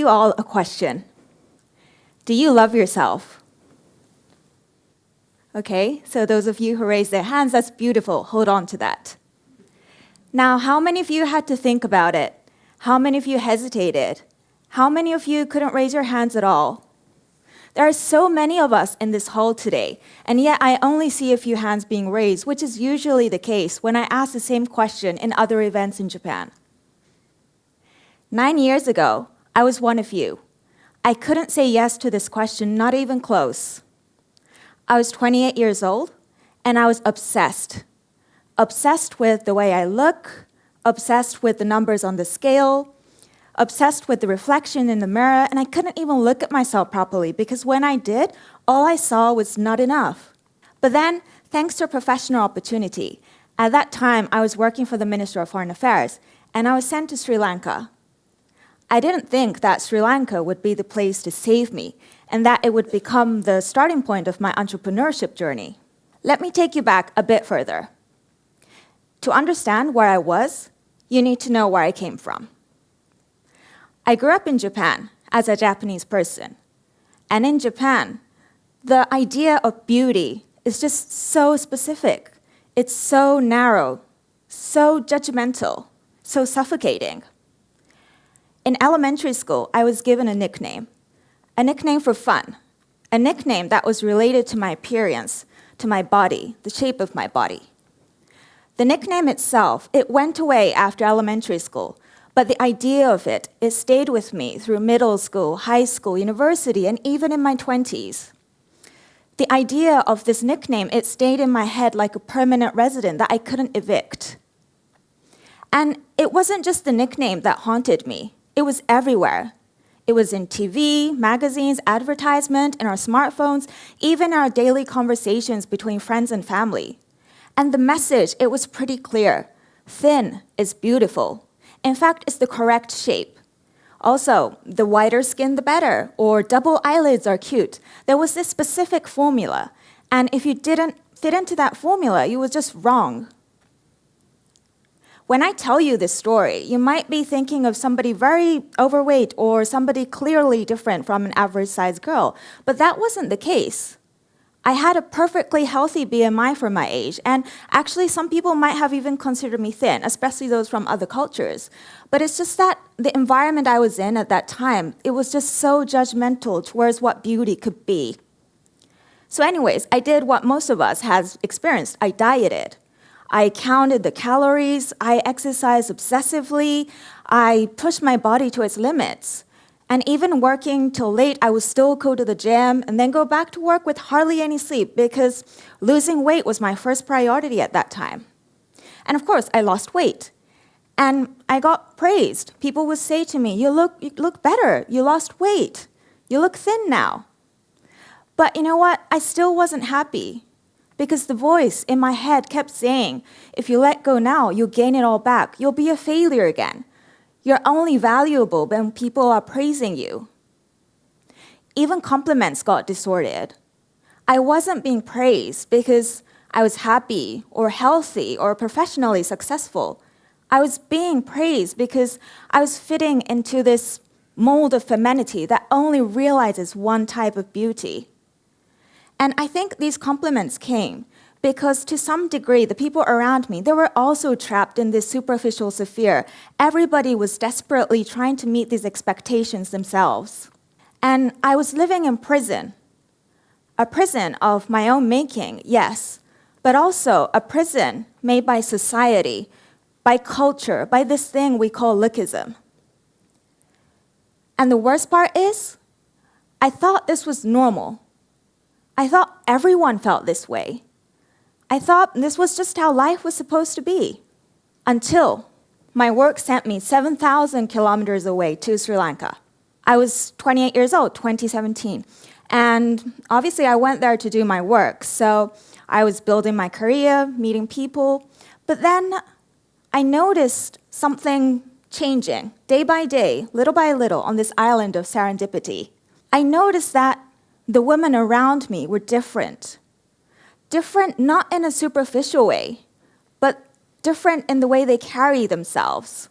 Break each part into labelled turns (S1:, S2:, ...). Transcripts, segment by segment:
S1: you all a question. Do you love yourself? Okay, so those of you who raised their hands, that's beautiful. Hold on to that. Now, how many of you had to think about it? How many of you hesitated? How many of you couldn't raise your hands at all? There are so many of us in this hall today, and yet I only see a few hands being raised, which is usually the case when I ask the same question in other events in Japan. 9 years ago, I was one of you. I couldn't say yes to this question, not even close. I was 28 years old, and I was obsessed. Obsessed with the way I look, obsessed with the numbers on the scale, obsessed with the reflection in the mirror, and I couldn't even look at myself properly because when I did, all I saw was not enough. But then, thanks to a professional opportunity, at that time I was working for the Minister of Foreign Affairs, and I was sent to Sri Lanka. I didn't think that Sri Lanka would be the place to save me, and that it would become the starting point of my entrepreneurship journey. Let me take you back a bit further. To understand where I was, you need to know where I came from. I grew up in Japan as a Japanese person. And in Japan, the idea of beauty is just so specific. It's so narrow, so judgmental, so suffocating. In elementary school, I was given a nickname for fun, a nickname that was related to my appearance, to my body, the shape of my body. The nickname itself, it went away after elementary school, but the idea of it stayed with me through middle school, high school, university, and even in my 20s. The idea of this nickname, it stayed in my head like a permanent resident that I couldn't evict. And it wasn't just the nickname that haunted me. It was everywhere. It was in TV, magazines, advertisement, in our smartphones, even our daily conversations between friends and family. And the message, it was pretty clear. Thin is beautiful. In fact, it's the correct shape. Also, the whiter skin, the better, or double eyelids are cute. There was this specific formula, and if you didn't fit into that formula, you were just wrong. When I tell you this story, you might be thinking of somebody very overweight or somebody clearly different from an average-sized girl, but that wasn't the case. I had a perfectly healthy BMI for my age, and actually some people might have even considered me thin, especially those from other cultures. But it's just that the environment I was in at that time, it was just so judgmental towards what beauty could be. So anyways, I did what most of us has experienced. I dieted. I counted the calories, I exercised obsessively, I pushed my body to its limits. And even working till late, I would still go to the gym and then go back to work with hardly any sleep because losing weight was my first priority at that time. And of course, I lost weight. And I got praised. People would say to me, you look better, you lost weight, you look thin now. But you know what? I still wasn't happy. Because the voice in my head kept saying, if you let go now, you'll gain it all back. You'll be a failure again. You're only valuable when people are praising you. Even compliments got distorted. I wasn't being praised because I was happy or healthy or professionally successful. I was being praised because I was fitting into this mold of femininity that only realizes one type of beauty. And I think these compliments came because to some degree, the people around me, they were also trapped in this superficial sphere. Everybody was desperately trying to meet these expectations themselves. And I was living in prison. A prison of my own making, yes, but also a prison made by society, by culture, by this thing we call lookism. And the worst part is, I thought this was normal. I thought everyone felt this way. I thought this was just how life was supposed to be. Until my work sent me 7,000 kilometers away to Sri Lanka. I was 28 years old, 2017. And obviously I went there to do my work. So I was building my career, meeting people. But then I noticed something changing day by day, little by little on this island of serendipity. I noticed that the women around me were different. Different not in a superficial way, but different in the way they carry themselves.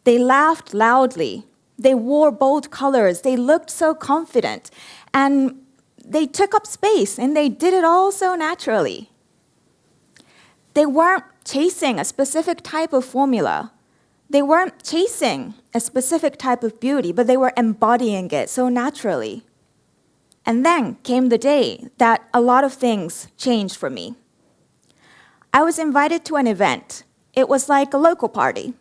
S1: They laughed loudly They wore bold colors. They looked so confident. And they took up space, and they did it all so naturally. They weren't chasing a specific type of formula. They weren't chasing a specific type of beauty, but they were embodying it so naturally. And then came the day that a lot of things changed for me. I was invited to an event. It was like a local party.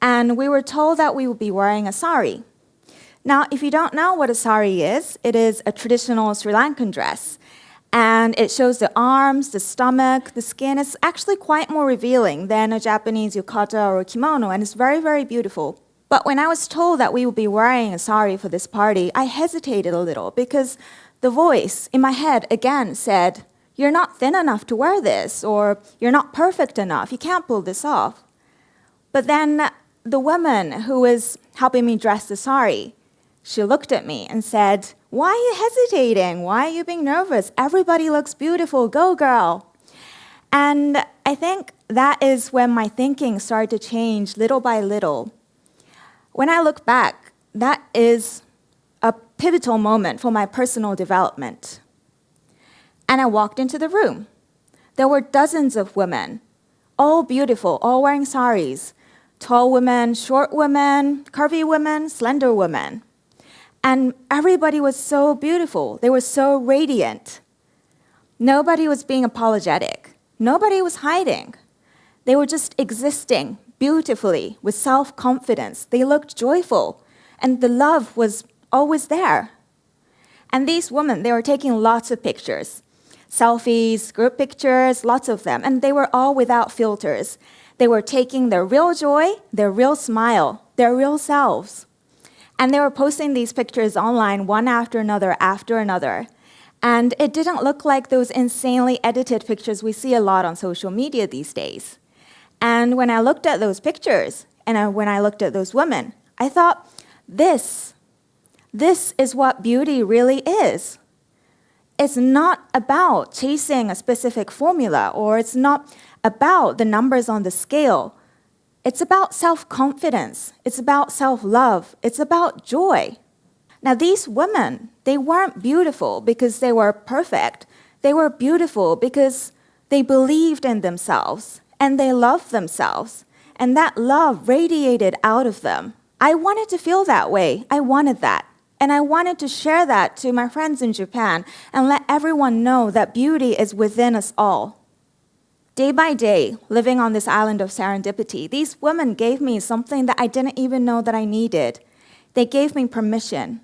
S1: And we were told that we would be wearing a sari. Now, if you don't know what a sari is, it is a traditional Sri Lankan dress. And it shows the arms, the stomach, the skin. It's actually quite more revealing than a Japanese yukata or a kimono, and it's very, very beautiful. But when I was told that we would be wearing a sari for this party, I hesitated a little because the voice in my head again said, "You're not thin enough to wear this," or "You're not perfect enough, you can't pull this off." But then the woman who was helping me dress the sari, she looked at me and said, "Why are you hesitating? Why are you being nervous? Everybody looks beautiful. Go, girl." And I think that is when my thinking started to change little by little. When I look back, that is a pivotal moment for my personal development. And I walked into the room. There were dozens of women, all beautiful, all wearing saris. Tall women, short women, curvy women, slender women. And everybody was so beautiful. They were so radiant. Nobody was being apologetic. Nobody was hiding. They were just existing beautifully with self-confidence. They looked joyful, and the love was always there. And these women, they were taking lots of pictures. Selfies, group pictures, lots of them. And they were all without filters. They were taking their real joy, their real smile, their real selves. And they were posting these pictures online one after another. And it didn't look like those insanely edited pictures we see a lot on social media these days. And when I looked at those pictures, and when I looked at those women, I thought, this is what beauty really is. It's not about chasing a specific formula, or it's not about the numbers on the scale. It's about self-confidence. It's about self-love. It's about joy. Now, these women, they weren't beautiful because they were perfect. They were beautiful because they believed in themselves and they loved themselves. And that love radiated out of them. I wanted to feel that way. I wanted that. And I wanted to share that to my friends in Japan and let everyone know that beauty is within us all. Day by day, living on this island of serendipity, these women gave me something that I didn't even know that I needed. They gave me permission.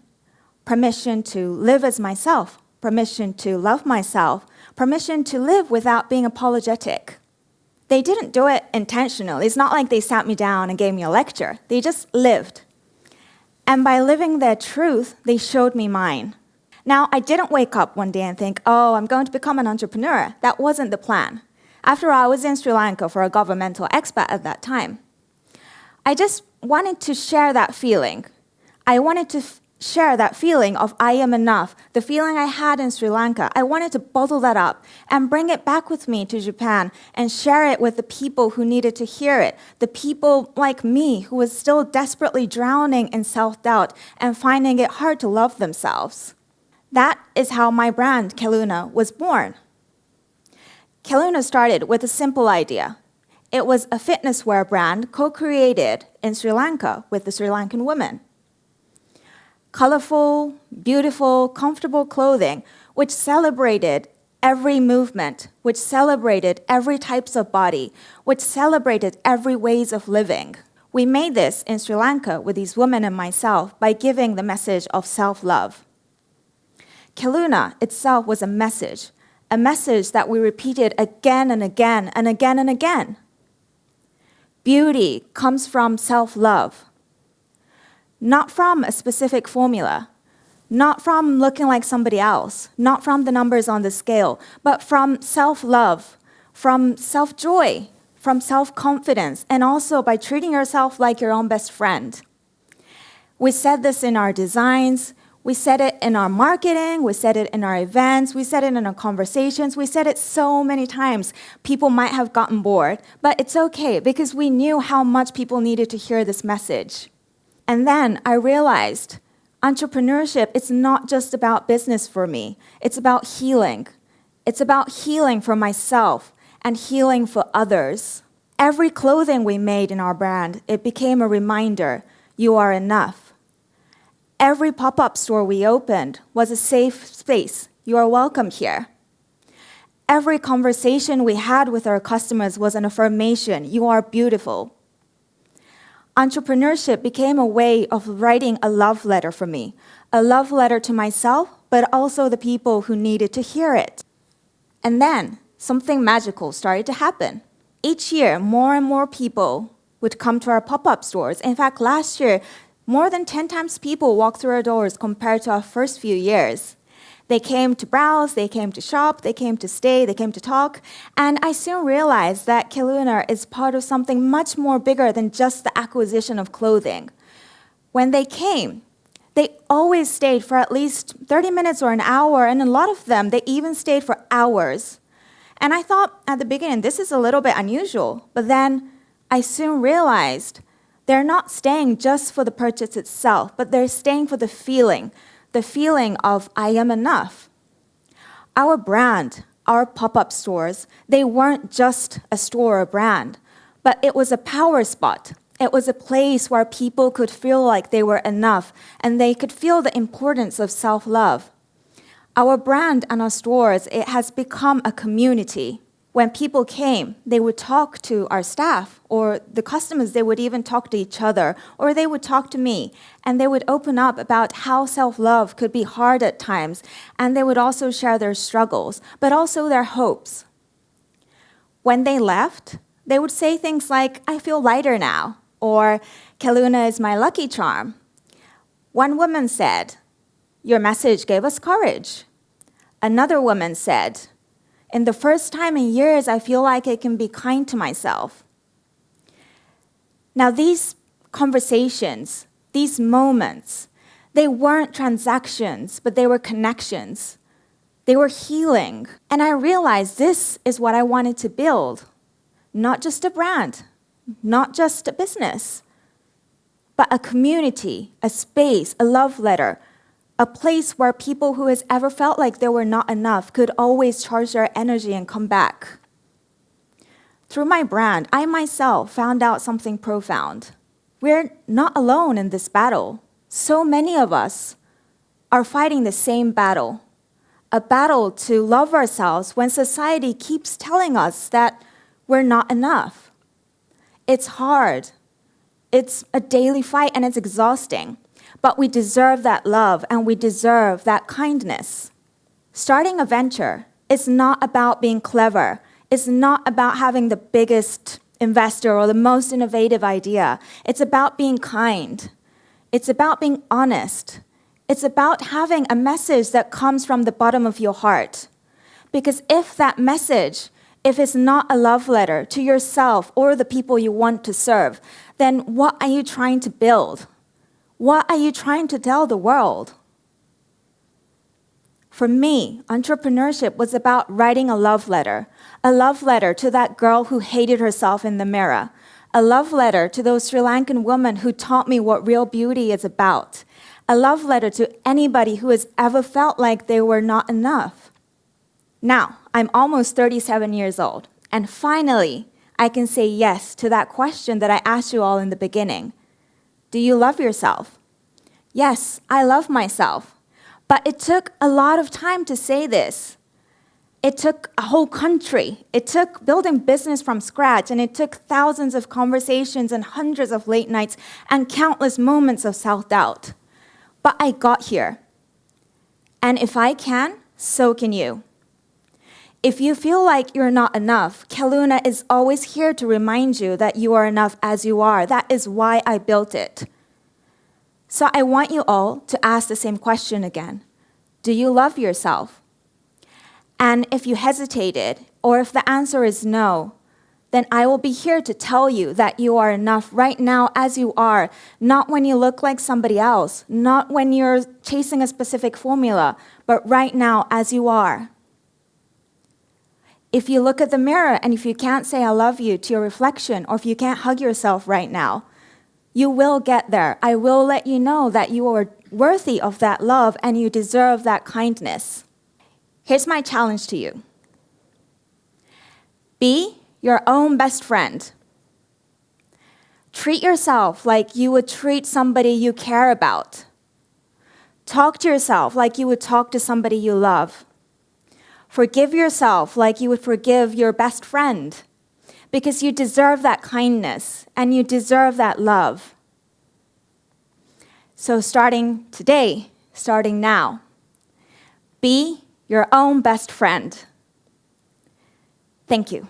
S1: Permission to live as myself. Permission to love myself. Permission to live without being apologetic. They didn't do it intentionally. It's not like they sat me down and gave me a lecture. They just lived. And by living their truth, they showed me mine. Now, I didn't wake up one day and think, oh, I'm going to become an entrepreneur. That wasn't the plan. After all, I was in Sri Lanka for a governmental expat at that time. I just wanted to share that feeling. I wanted to share that feeling of I am enough, the feeling I had in Sri Lanka. I wanted to bottle that up and bring it back with me to Japan and share it with the people who needed to hear it, the people like me who was still desperately drowning in self-doubt and finding it hard to love themselves. That is how my brand, Kelluna, was born. Kelluna started with a simple idea. It was a fitness wear brand co-created in Sri Lanka with the Sri Lankan women. Colorful, beautiful, comfortable clothing, which celebrated every movement, which celebrated every types of body, which celebrated every ways of living. We made this in Sri Lanka with these women and myself by giving the message of self-love. Kelluna itself was a message that we repeated again and again and again and again. Beauty comes from self-love. Not from a specific formula, not from looking like somebody else, not from the numbers on the scale, but from self-love, from self-joy, from self-confidence, and also by treating yourself like your own best friend. We said this in our designs, we said it in our marketing, we said it in our events, we said it in our conversations, we said it so many times. People might have gotten bored, but it's okay because we knew how much people needed to hear this message. And then I realized entrepreneurship is not just about business for me. It's about healing. It's about healing for myself and healing for others. Every clothing we made in our brand, it became a reminder, you are enough. Every pop-up store we opened was a safe space. You are welcome here. Every conversation we had with our customers was an affirmation, you are beautiful. Entrepreneurship became a way of writing a love letter for me, a love letter to myself, but also the people who needed to hear it. And then something magical started to happen. Each year, more and more people would come to our pop-up stores. In fact, last year, more than 10 times people walked through our doors compared to our first few years. They came to browse, they came to shop, they came to stay, they came to talk. And I soon realized that kelluna is part of something much more bigger than just the acquisition of clothing. When they came, they always stayed for at least 30 minutes or an hour, and a lot of them, they even stayed for hours. And I thought at the beginning, this is a little bit unusual. But then I soon realized they're not staying just for the purchase itself, but they're staying for the feeling of I am enough. Our brand, our pop-up stores, they weren't just a store or brand, but it was a power spot. It was a place where people could feel like they were enough, and they could feel the importance of self-love. Our brand and our stores, it has become a community. When people came, they would talk to our staff, or the customers, they would even talk to each other, or they would talk to me, and they would open up about how self-love could be hard at times, and they would also share their struggles, but also their hopes. When they left, they would say things like, I feel lighter now, or kelluna is my lucky charm. One woman said, your message gave us courage. Another woman said, in the first time in years, I feel like I can be kind to myself. Now, these conversations, these moments, they weren't transactions, but they were connections. They were healing. And I realized this is what I wanted to build. Not just a brand, not just a business, but a community, a space, a love letter, a place where people who has ever felt like they were not enough could always charge their energy and come back. Through my brand, I myself found out something profound. We're not alone in this battle. So many of us are fighting the same battle, a battle to love ourselves when society keeps telling us that we're not enough. It's hard. It's a daily fight and it's exhausting. But we deserve that love and we deserve that kindness. Starting a venture is not about being clever. It's not about having the biggest investor or the most innovative idea. It's about being kind. It's about being honest. It's about having a message that comes from the bottom of your heart. Because if that message, if it's not a love letter to yourself or the people you want to serve, then what are you trying to build? What are you trying to tell the world? For me, entrepreneurship was about writing a love letter to that girl who hated herself in the mirror, a love letter to those Sri Lankan women who taught me what real beauty is about, a love letter to anybody who has ever felt like they were not enough. Now, I'm almost 37 years old, and finally, I can say yes to that question that I asked you all in the beginning. Do you love yourself? Yes, I love myself. But it took a lot of time to say this. It took a whole country. It took building business from scratch, and it took thousands of conversations and hundreds of late nights and countless moments of self-doubt. But I got here. And if I can, so can you. If you feel like you're not enough, kelluna is always here to remind you that you are enough as you are. That is why I built it. So I want you all to ask the same question again. Do you love yourself? And if you hesitated, or if the answer is no, then I will be here to tell you that you are enough right now as you are, not when you look like somebody else, not when you're chasing a specific formula, but right now as you are. If you look at the mirror and if you can't say I love you to your reflection, or if you can't hug yourself right now, You will get there. I will let you know that you are worthy of that love and you deserve that kindness. Here's my challenge to you. Be your own best friend. Treat yourself like you would treat somebody you care about. Talk to yourself like you would talk to somebody you love. Forgive yourself like you would forgive your best friend, because you deserve that kindness and you deserve that love. So starting today, starting now, be your own best friend. Thank you.